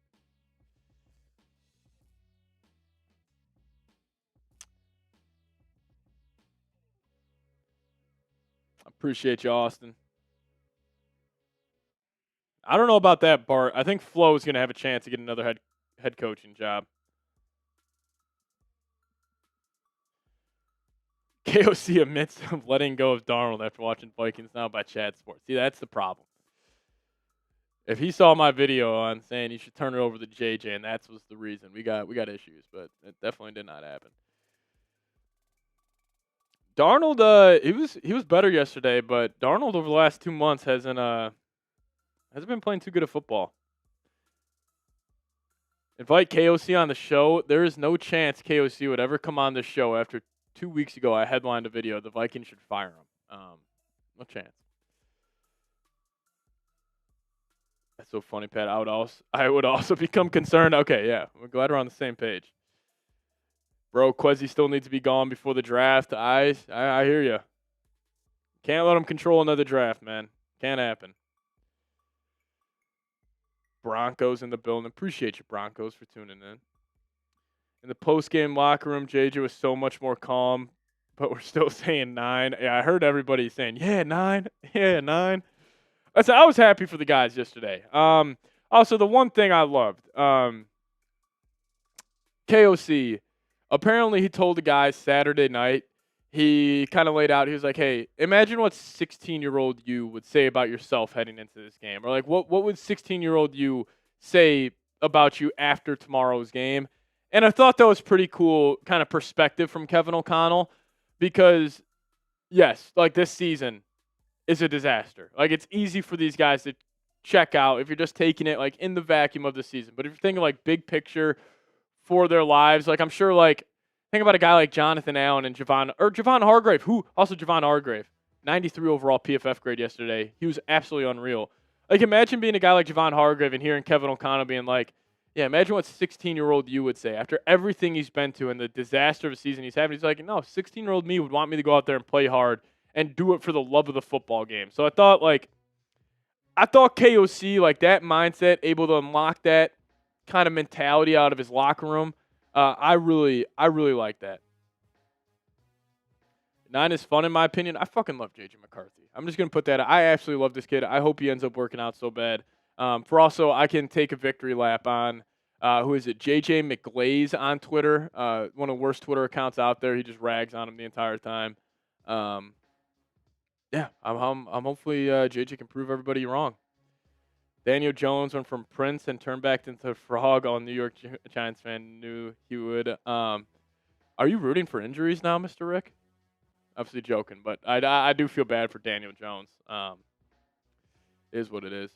I appreciate you, Austin. I don't know about that, Bart. I think Flo is going to have a chance to get another head coaching job. KOC admits of letting go of Darnold after watching Vikings Now by Chad Sports. See, that's the problem. If he saw my video on saying you should turn it over to JJ, and that was the reason, we got issues, but it definitely did not happen. Darnold, he was better yesterday, but Darnold over the last 2 months hasn't been playing too good of football. Invite KOC on the show. There is no chance KOC would ever come on this show after 2 weeks ago. I headlined a video. The Vikings should fire him. No chance. That's so funny, Pat. I would also become concerned. Okay, yeah. We're glad we're on the same page. Bro, Kwesi still needs to be gone before the draft. I hear you. Can't let him control another draft, man. Can't happen. Broncos in the building. Appreciate you, Broncos, for tuning in. In the post-game locker room, JJ was so much more calm, but we're still saying 9. Yeah, I heard everybody saying, yeah, 9. Yeah, 9. I was happy for the guys yesterday. Also, the one thing I loved, KOC, apparently he told the guys Saturday night, he kind of laid out, he was like, hey, imagine what 16-year-old you would say about yourself heading into this game. Or like, what would 16-year-old you say about you after tomorrow's game? And I thought that was pretty cool kind of perspective from Kevin O'Connell because, yes, like this season is a disaster. Like it's easy for these guys to check out if you're just taking it like in the vacuum of the season. But if you're thinking like big picture for their lives, like I'm sure like think about a guy like Jonathan Allen and Javon Hargrave, Javon Hargrave, 93 overall PFF grade yesterday. He was absolutely unreal. Like imagine being a guy like Javon Hargrave and hearing Kevin O'Connell being like, yeah, imagine what 16-year-old you would say after everything he's been to and the disaster of a season he's having. He's like, no, 16-year-old me would want me to go out there and play hard and do it for the love of the football game. So I thought KOC, like that mindset, able to unlock that kind of mentality out of his locker room. I really like that. 9 is fun in my opinion. I fucking love JJ McCarthy. I'm just going to put that. I absolutely love this kid. I hope he ends up working out so bad. For also, I can take a victory lap on, who is it? JJ McGlaze on Twitter. One of the worst Twitter accounts out there. He just rags on him the entire time. Yeah, I'm hopefully JJ can prove everybody wrong. Daniel Jones went from Prince and turned back into Frog. All New York Giants fan knew he would. Are you rooting for injuries now, Mr. Rick? Obviously joking, but I do feel bad for Daniel Jones. Is what it is.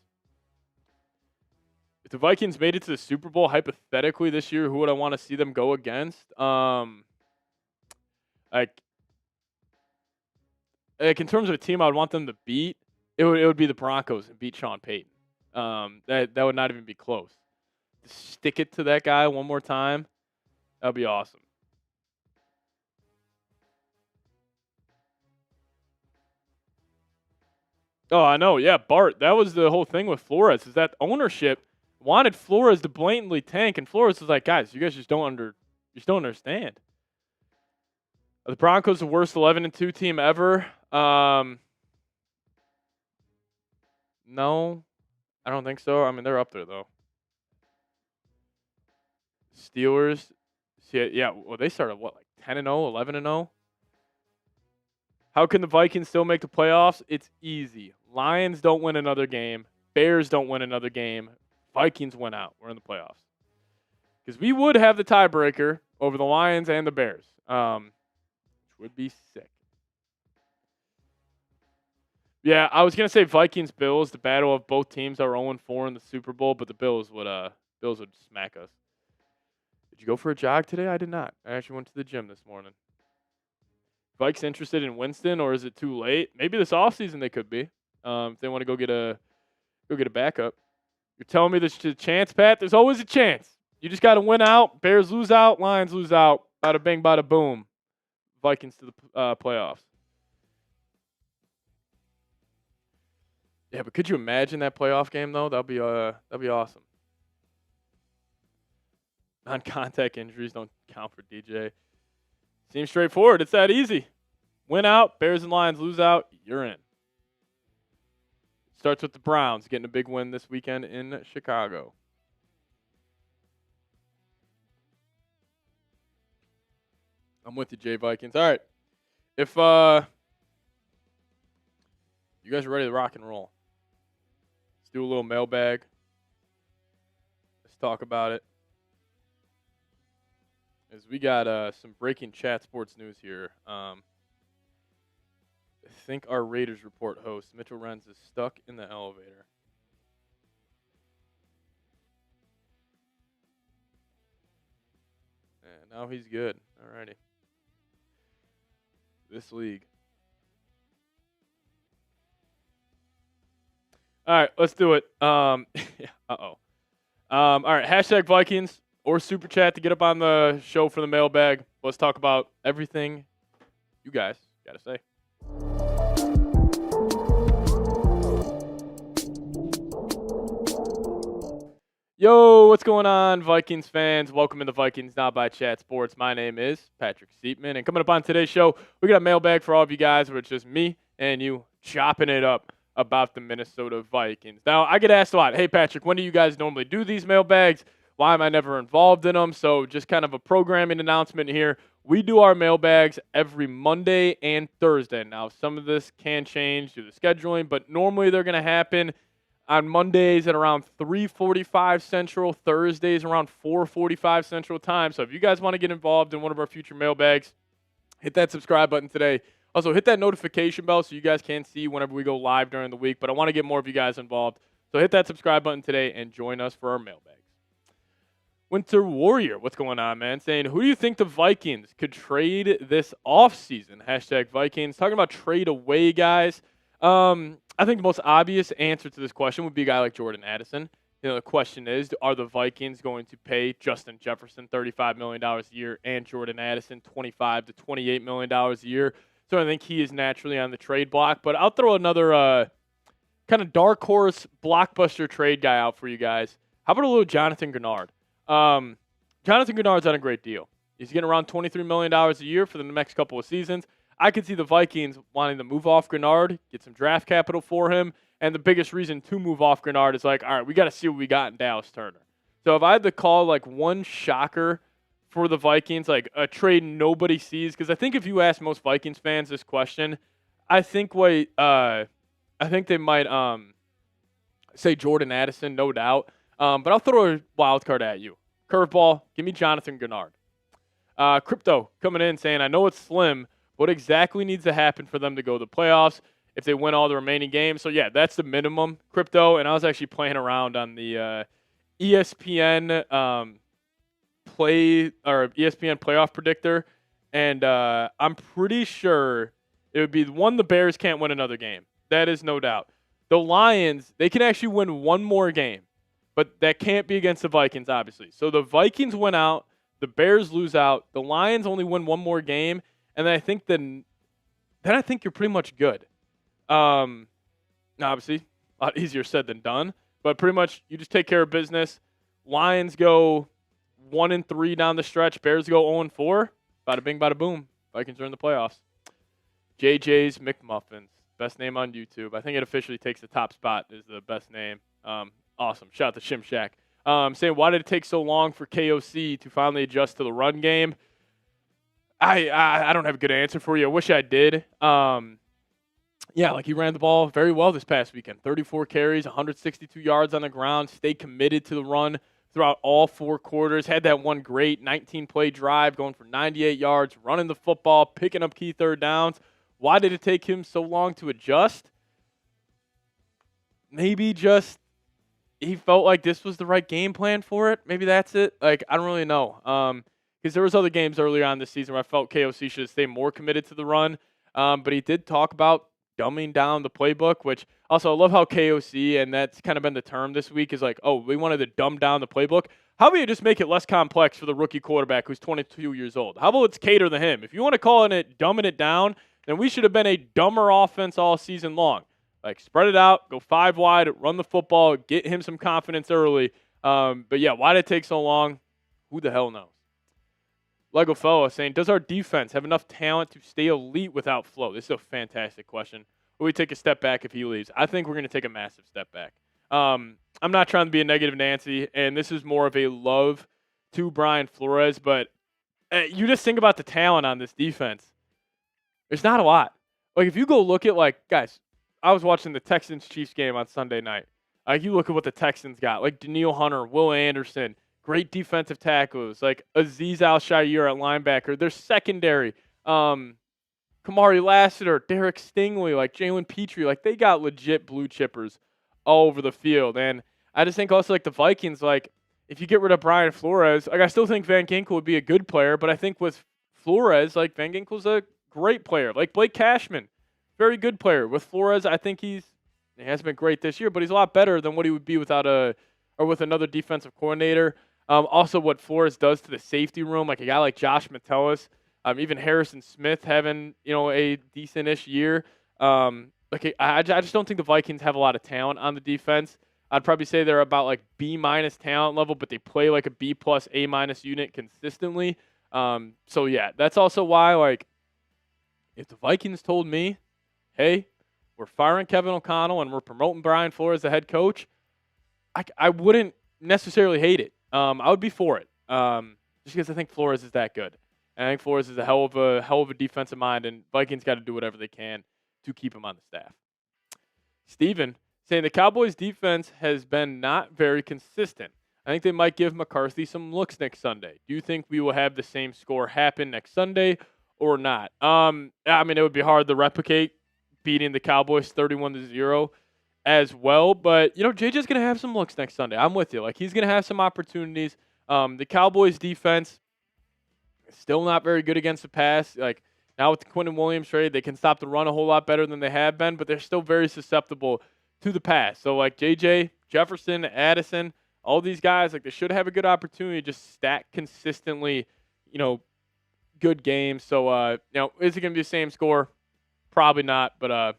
If the Vikings made it to the Super Bowl, hypothetically this year, who would I want to see them go against? Like in terms of a team I would want them to beat, it would be the Broncos and beat Sean Payton. That would not even be close. Stick it to that guy one more time. That would be awesome. Oh, I know. Yeah, Bart. That was the whole thing with Flores. Is that ownership wanted Flores to blatantly tank, and Flores was like, "Guys, you guys just don't understand." The Broncos the worst 11-2 team ever. No, I don't think so. I mean, they're up there though. Steelers. Yeah. Well, they started what, like 10-0, 11-0. How can the Vikings still make the playoffs? It's easy. Lions don't win another game. Bears don't win another game. Vikings win out. We're in the playoffs. Because we would have the tiebreaker over the Lions and the Bears, which would be sick. Yeah, I was gonna say Vikings-Bills, the battle of both teams are 0-4 in the Super Bowl, but the Bills would smack us. Did you go for a jog today? I did not. I actually went to the gym this morning. Vikes interested in Winston, or is it too late? Maybe this offseason they could be. If they want to go get a backup. You're telling me there's a chance, Pat? There's always a chance. You just got to win out. Bears lose out. Lions lose out. Bada bing, bada boom. Vikings to the playoffs. Yeah, but could you imagine that playoff game though? That'd be awesome. Non-contact injuries don't count for DJ. Seems straightforward. It's that easy. Win out. Bears and Lions lose out. You're in. Starts with the Browns getting a big win this weekend in Chicago. I'm with you, Jay Vikings. All right. If you guys are ready to rock and roll, let's do a little mailbag. Let's talk about it. As we got some breaking chat sports news here. I think our Raiders report host, Mitchell Renz, is stuck in the elevator. And now he's good. Alrighty. This league. All right, let's do it. All right, hashtag Vikings or Super Chat to get up on the show for the mailbag. Let's talk about everything you guys got to say. Yo, what's going on, Vikings fans? Welcome to the Vikings Not by Chat Sports. My name is Patrick Siepman, and coming up on today's show, we got a mailbag for all of you guys, where it's just me and you chopping it up about the Minnesota Vikings. Now, I get asked a lot, hey, Patrick, when do you guys normally do these mailbags? Why am I never involved in them? So just kind of a programming announcement here. We do our mailbags every Monday and Thursday. Now, some of this can change due to scheduling, but normally they're going to happen on Mondays at around 3:45 Central, Thursdays around 4:45 Central time. So if you guys want to get involved in one of our future mailbags, hit that subscribe button today. Also, hit that notification bell so you guys can see whenever we go live during the week. But I want to get more of you guys involved. So hit that subscribe button today and join us for our mailbags. Winter Warrior, what's going on, man? Saying, who do you think the Vikings could trade this offseason? Hashtag Vikings. Talking about trade away guys. I think the most obvious answer to this question would be a guy like Jordan Addison. You know, the question is, are the Vikings going to pay Justin Jefferson $35 million a year and Jordan Addison $25 to $28 million a year? So I think he is naturally on the trade block. But I'll throw another kind of dark horse blockbuster trade guy out for you guys. How about a little Jonathan Gennard? Jonathan Gennard's on a great deal. He's getting around $23 million a year for the next couple of seasons. I could see the Vikings wanting to move off Gennard, get some draft capital for him, and the biggest reason to move off Gennard is like, all right, we got to see what we got in Dallas Turner. So if I had to call like one shocker for the Vikings, like a trade nobody sees, because I think if you ask most Vikings fans this question, I think they might say Jordan Addison, no doubt. But I'll throw a wild card at you. Curveball, give me Jonathan Gennard. Crypto coming in saying, I know it's slim. What exactly needs to happen for them to go to the playoffs if they win all the remaining games? So, yeah, that's the minimum, Crypto. And I was actually playing around on the ESPN ESPN playoff predictor. And I'm pretty sure it would be, one, the Bears can't win another game. That is no doubt. The Lions, they can actually win one more game. But that can't be against the Vikings, obviously. So the Vikings win out. The Bears lose out. The Lions only win one more game. And then I think you're pretty much good. Obviously, a lot easier said than done. But pretty much you just take care of business. Lions go 1-3 down the stretch. Bears go 0-4. Bada bing, bada boom. Vikings are in the playoffs. JJ's McMuffins. Best name on YouTube. I think it officially takes the top spot as the best name. Awesome. Shout out to Shim Shack. Saying, why did it take so long for KOC to finally adjust to the run game? I don't have a good answer for you. I wish I did. He ran the ball very well this past weekend. 34 carries, 162 yards on the ground, stayed committed to the run throughout all 4 quarters. Had that one great 19-play drive going for 98 yards, running the football, picking up key third downs. Why did it take him so long to adjust? Maybe just he felt like this was the right game plan for it. Maybe that's it. Like, I don't really know. Because there was other games earlier on this season where I felt KOC should stay more committed to the run. But he did talk about dumbing down the playbook, which also I love how KOC, and that's kind of been the term this week, is like, oh, we wanted to dumb down the playbook. How about you just make it less complex for the rookie quarterback who's 22 years old? How about let's cater to him? If you want to call it dumbing it down, then we should have been a dumber offense all season long. Like, spread it out, go 5 wide, run the football, get him some confidence early. But, yeah, why did it take so long? Who the hell knows? Lego Fella saying, does our defense have enough talent to stay elite without Flo? This is a fantastic question. Will we take a step back if he leaves? I think we're going to take a massive step back. I'm not trying to be a negative Nancy, and this is more of a love to Brian Flores, but you just think about the talent on this defense. There's not a lot. Like, if you go look at, like, guys, I was watching the Texans-Chiefs game on Sunday night. You look at what the Texans got. Like, Danielle Hunter, Will Anderson, great defensive tackles. Like, Azeez Al-Shaair at linebacker. Their secondary, Kamari Lassiter, Derek Stingley, like Jalen Petrie. Like, they got legit blue chippers all over the field. And I just think also, like, the Vikings, like, if you get rid of Brian Flores, like, I still think Van Ginkel would be a good player. But I think with Flores, like, Van Ginkel's a great player. Like, Blake Cashman. Very good player. With Flores, I think he hasn't been great this year, but he's a lot better than what he would be with another defensive coordinator. Also, what Flores does to the safety room, like a guy like Josh Metellus, even Harrison Smith having a decent-ish year. I just don't think the Vikings have a lot of talent on the defense. I'd probably say they're about like B- talent level, but they play like a B+, A- unit consistently. So yeah, that's also why, like, if the Vikings told me, hey, we're firing Kevin O'Connell and we're promoting Brian Flores as the head coach, I wouldn't necessarily hate it. I would be for it, just because I think Flores is that good. And I think Flores is a hell of a defensive mind, and Vikings got to do whatever they can to keep him on the staff. Steven saying the Cowboys' defense has been not very consistent. I think they might give McCarthy some looks next Sunday. Do you think we will have the same score happen next Sunday or not? I mean, it would be hard to replicate beating the Cowboys 31-0 as well. But, JJ's going to have some looks next Sunday. I'm with you. Like, he's going to have some opportunities. The Cowboys defense is still not very good against the pass. Like, now with the Quentin Williams trade, they can stop the run a whole lot better than they have been, but they're still very susceptible to the pass. So, like, JJ, Jefferson, Addison, all these guys, like, they should have a good opportunity to just stack consistently, good games. So, is it going to be the same score? Probably not, but,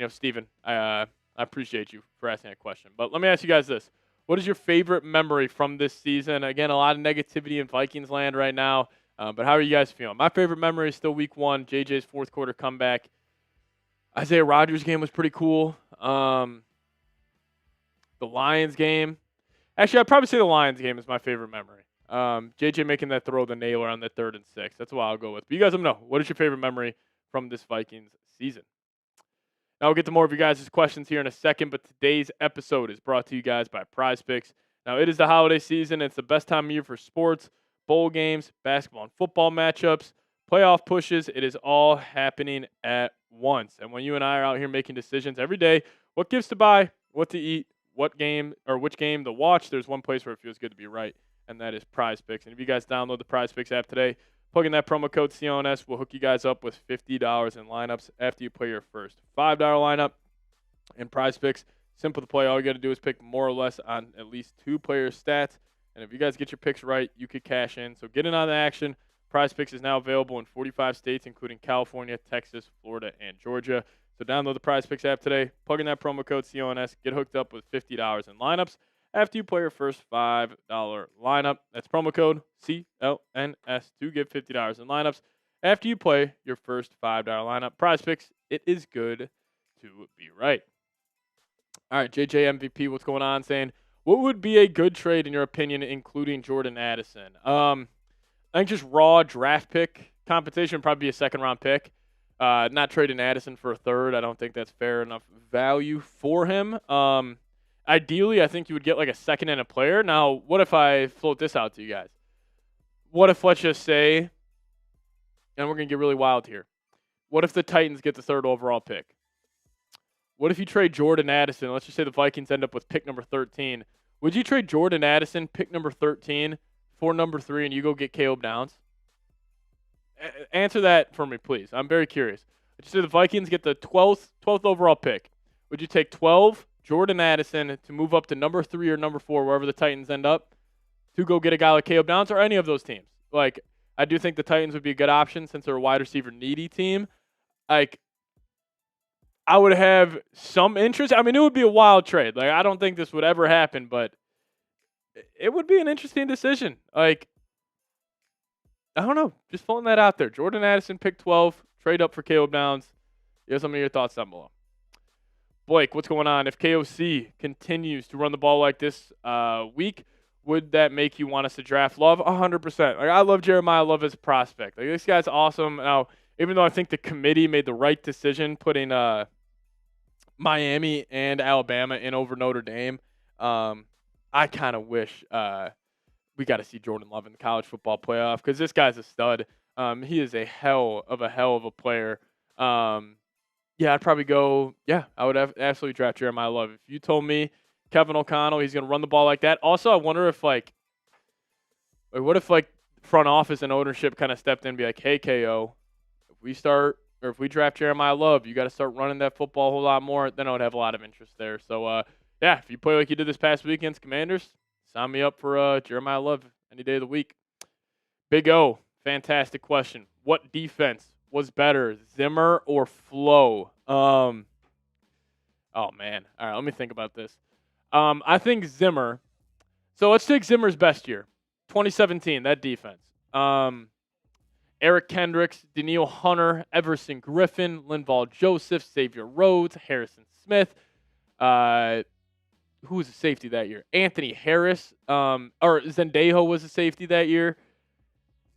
Steven, I appreciate you for asking that question. But let me ask you guys this. What is your favorite memory from this season? Again, a lot of negativity in Vikings land right now, but how are you guys feeling? My favorite memory is still week 1, JJ's fourth quarter comeback. Isaiah Rodgers' game was pretty cool. The Lions game. Actually, I'd probably say the Lions game is my favorite memory. JJ making that throw the nailer on the 3rd and 6. That's what I'll go with. But you guys let me know. What is your favorite memory from this Vikings season? Now we'll get to more of you guys' questions here in a second, but today's episode is brought to you guys by PrizePicks. Now, it is the holiday season. It's the best time of year for sports, bowl games, basketball and football matchups, playoff pushes. It is all happening at once. And when you and I are out here making decisions every day, what gifts to buy, what to eat, which game to watch, there's one place where it feels good to be right, and that is PrizePicks. And if you guys download the PrizePicks app today, plug in that promo code CONS. We'll hook you guys up with $50 in lineups after you play your first $5 lineup. In PrizePicks, simple to play. All you got to do is pick more or less on at least 2 players' stats. And if you guys get your picks right, you could cash in. So get in on the action. PrizePicks is now available in 45 states, including California, Texas, Florida, and Georgia. So download the PrizePicks app today. Plug in that promo code CONS. Get hooked up with $50 in lineups after you play your first $5 lineup. That's promo code CLNS to get $50 in lineups after you play your first $5 lineup. PrizePicks, it is good to be right. All right, JJ MVP, what's going on? Saying, what would be a good trade in your opinion, including Jordan Addison? I think just raw draft pick compensation would probably be a second-round pick. Not trading Addison for a third. I don't think that's fair enough value for him. ideally, I think you would get like a second and a player. Now, what if I float this out to you guys? What if, let's just say, and we're going to get really wild here. What if the Titans get the 3rd overall pick? What if you trade Jordan Addison? Let's just say the Vikings end up with pick number 13. Would you trade Jordan Addison, pick number 13, for number 3, and you go get Caleb Downs? Answer that for me, please. I'm very curious. Let's just say the Vikings get the 12th overall pick. Would you take 12, Jordan Addison, to move up to number 3 or number 4, wherever the Titans end up, to go get a guy like Caleb Downs or any of those teams? Like, I do think the Titans would be a good option since they're a wide receiver needy team. Like, I would have some interest. I mean, it would be a wild trade. Like, I don't think this would ever happen, but it would be an interesting decision. Like, I don't know. Just throwing that out there. Jordan Addison, pick 12, trade up for Caleb Downs. Here's some of your thoughts down below. Blake, what's going on? If KOC continues to run the ball like this week, would that make you want us to draft Love? 100%. Like, I love Jeremiah Love as a prospect. Like, this guy's awesome. Now, even though I think the committee made the right decision putting Miami and Alabama in over Notre Dame, I kind of wish we got to see Jordan Love in the college football playoff because this guy's a stud. He is a hell of a player. Yeah, I'd probably go. Yeah, I would absolutely draft Jeremiah Love. If you told me Kevin O'Connell, he's going to run the ball like that. Also, I wonder if what if front office and ownership kind of stepped in and be like, hey, KO, if we draft Jeremiah Love, you got to start running that football a whole lot more. Then I would have a lot of interest there. So, yeah, if you play like you did this past week against Commanders, sign me up for Jeremiah Love any day of the week. Big O, fantastic question. What defense was better, Zimmer or Flo? Oh, man. All right, let me think about this. I think Zimmer. So let's take Zimmer's best year, 2017, that defense. Eric Kendricks, Daniil Hunter, Everson Griffin, Linval Joseph, Xavier Rhodes, Harrison Smith. Who was the safety that year? Anthony Harris. Or Zendejo was a safety that year.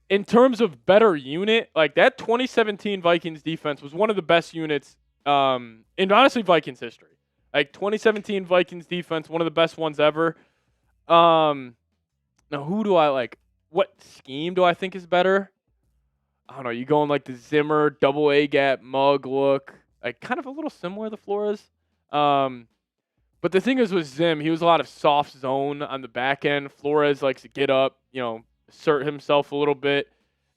In terms of better unit, like that 2017 Vikings defense was one of the best units in honestly Vikings history. Like 2017 Vikings defense, one of the best ones ever. Now who do I like? What scheme do I think is better? I don't know. You going like the Zimmer double A gap mug look, like kind of a little similar to Flores. But the thing is with Zim, he was a lot of soft zone on the back end. Flores likes to get up, assert himself a little bit.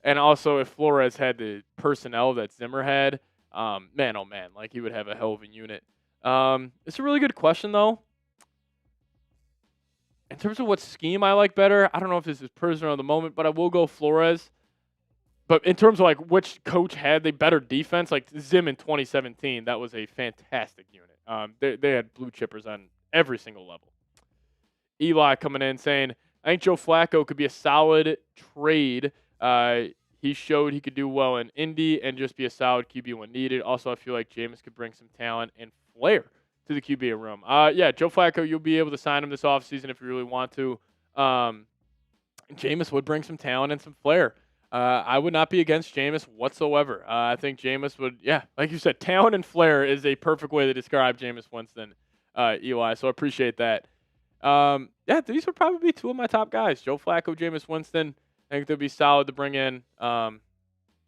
And also if Flores had the personnel that Zimmer had, man, oh man, like he would have a hell of a unit. It's a really good question though. In terms of what scheme I like better, I don't know if this is personal at the moment, but I will go Flores. But in terms of like which coach had the better defense, like Zim in 2017, that was a fantastic unit. They had blue chippers on every single level. Eli coming in saying, I think Joe Flacco could be a solid trade. He showed he could do well in Indy and just be a solid QB when needed. Also, I feel like Jameis could bring some talent and flair to the QB room. Yeah, Joe Flacco, you'll be able to sign him this offseason if you really want to. Jameis would bring some talent and some flair. I would not be against Jameis whatsoever. I think Jameis would, like you said, talent and flair is a perfect way to describe Jameis Winston, Eli. So I appreciate that. These would probably be two of my top guys, Joe Flacco, Jameis Winston. I think they'd be solid to bring in. So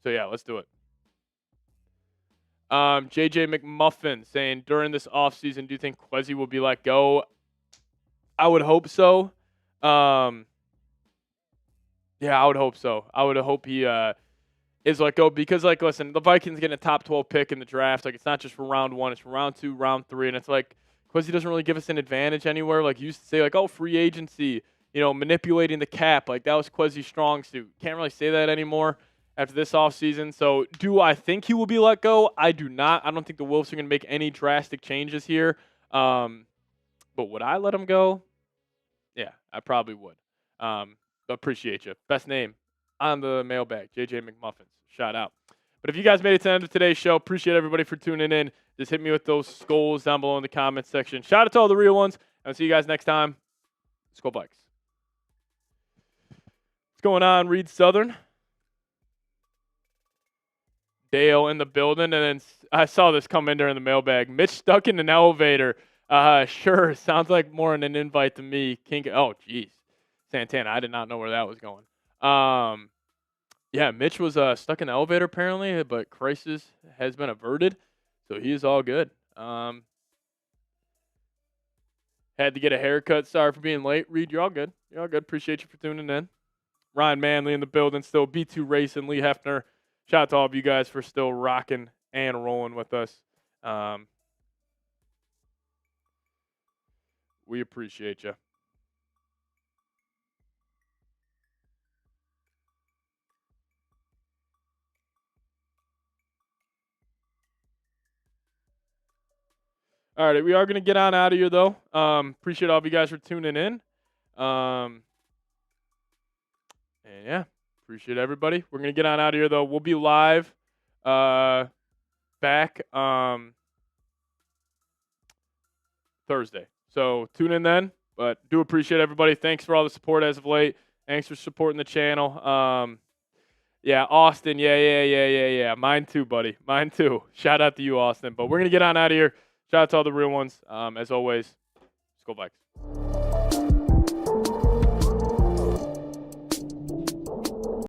yeah, let's do it. JJ McMuffin saying, during this offseason, do you think Kwesi will be let go? I would hope so. Yeah, I would hope so. I would hope he is let go because, like, listen, the Vikings getting a top 12 pick in the draft. Like, it's not just for round 1. It's for round 2, round 3. And it's like, Kwesi doesn't really give us an advantage anywhere. Like, you used to say, like, oh, free agency, manipulating the cap. Like, that was Kwesi's strong suit. Can't really say that anymore after this offseason. So, do I think he will be let go? I do not. I don't think the Wolves are going to make any drastic changes here. But would I let him go? Yeah, I probably would. Appreciate you. Best name on the mailbag, JJ McMuffins. Shout out. But if you guys made it to the end of today's show, appreciate everybody for tuning in. Just hit me with those skulls down below in the comments section. Shout out to all the real ones. I'll see you guys next time. Skol Vikes. What's going on, Reed Southern? Dale in the building. And then I saw this come in during the mailbag. Mitch stuck in an elevator. Sure. Sounds like more in an invite to me. Oh, geez. Santana. I did not know where that was going. Yeah, Mitch was stuck in the elevator apparently, but crisis has been averted, so he is all good. Had to get a haircut. Sorry for being late. Reed, you're all good. You're all good. Appreciate you for tuning in. Ryan Manley in the building still. B2 Racing, Lee Hefner. Shout out to all of you guys for still rocking and rolling with us. We appreciate you. All right, we are going to get on out of here, though. Appreciate all of you guys for tuning in. And, yeah, appreciate everybody. We're going to get on out of here, though. We'll be live back Thursday. So tune in then. But do appreciate everybody. Thanks for all the support as of late. Thanks for supporting the channel. Yeah, Austin. Yeah. Mine too, buddy. Mine too. Shout out to you, Austin. But we're going to get on out of here. Shout out to all the real ones. As always, let's go Vikes.